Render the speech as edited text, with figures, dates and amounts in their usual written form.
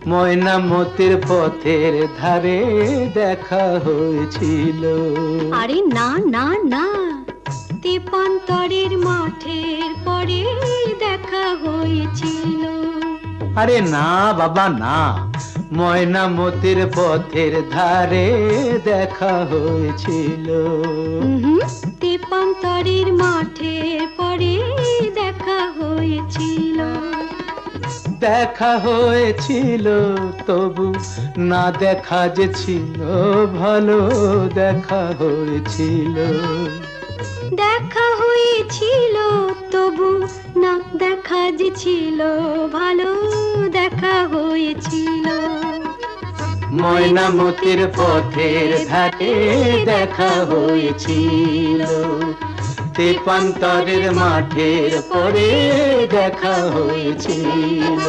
ময়নামতির পথের ধারে দেখা হয়েছিল। আরে না না না, তেপান্তরের মাঠের পরে দেখা হয়েছিল। আরে না বাবা না, ময়নামতির পথের ধারে দেখা হয়েছিল। তেপান্তরের মাঠের পরে দেখা হয়েছিল। দেখা হয়েছিল তবু না দেখা যে ছিল ভালো, দেখা হয়েছিল। দেখা হয়েছিল তবু না দেখা যে ছিল ভালো, দেখা হয়েছিল। ময়নামতির পথের ধারে দেখা হয়েছিল। তেপান্তরের মাঠের পরে দেখা হয়েছিল।